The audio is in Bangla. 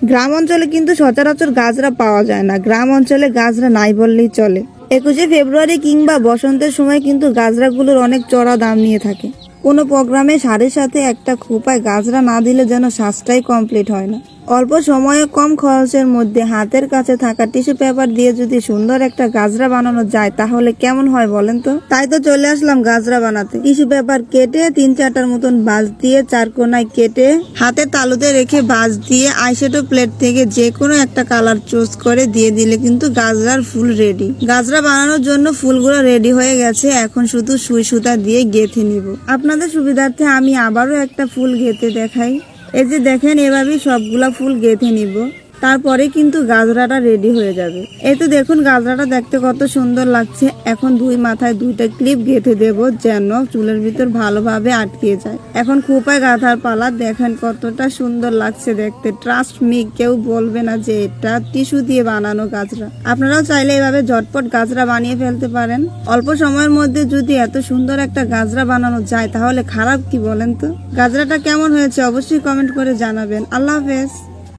গ্রাম অঞ্চলে কিন্তু সচরাচর গাজরা পাওয়া যায় না, গ্রাম অঞ্চলে গাজরা নাই বললেই চলে। 21শে ফেব্রুয়ারি কিংবা বসন্তের সময় কিন্তু গাজরাগুলোর অনেক চড়া দাম নিয়ে থাকে। কোনো প্রোগ্রামে শাড়ির সাথে একটা খোঁপায় গাজরা না দিলে যেন সাজটাই কমপ্লিট হয় না। অল্প সময়ে কম খরচের মধ্যে হাতের কাছে থাকা টিস্যু পেপার দিয়ে যদি সুন্দর একটা গাজরা বানানো যায় তাহলে কেমন হয় বলেন তো। তাই তো চলে আসলাম গাজরা বানাতে। টিস্যু পেপার কেটে 3-4টার মতন বাঁশ দিয়ে চার কোনায় কেটে হাতে তালুতে রেখে বাঁশ দিয়ে আইশ্যাডো প্লেট থেকে যে কোনো একটা কালার চুজ করে দিয়ে দিলে কিন্তু গাজরার ফুল রেডি। গাজরা বানানোর জন্য ফুলগুলো রেডি হয়ে গেছে, এখন শুধু সুই সুতা দিয়ে গেঁথে নিব। আপনাদের সুবিধার্থে আমি আবারও একটা ফুল গেঁথে দেখাই। এই যে দেখেন, এভাবেই সবগুলা ফুল গেঁথে নিব, তারপরে কিন্তু গাজরাটা রেডি হয়ে যাবে। এই তো দেখুন গাজরাটা দেখতে কত সুন্দর লাগছে। এখন দুই মাথায় 2টা ক্লিপ গেঁথে দেব যেন চুলের ভিতর ভালোভাবে আটকে যায়। এখন খোঁপায় গাঁথার পালা। দেখেন কতটা সুন্দর লাগছে দেখতে। ট্রাস্ট মি, কেউ বলবে না যে এটা টিস্যু দিয়ে বানানো গাজরা। আপনারাও চাইলে এভাবে ঝটপট গাজরা বানিয়ে ফেলতে পারেন। অল্প সময়ের মধ্যে যদি এত সুন্দর একটা গাজরা বানানো যায় তাহলে খারাপ কি বলেন তো। গাজরাটা কেমন হয়েছে অবশ্যই কমেন্ট করে জানাবেন। আল্লাহ হাফেজ।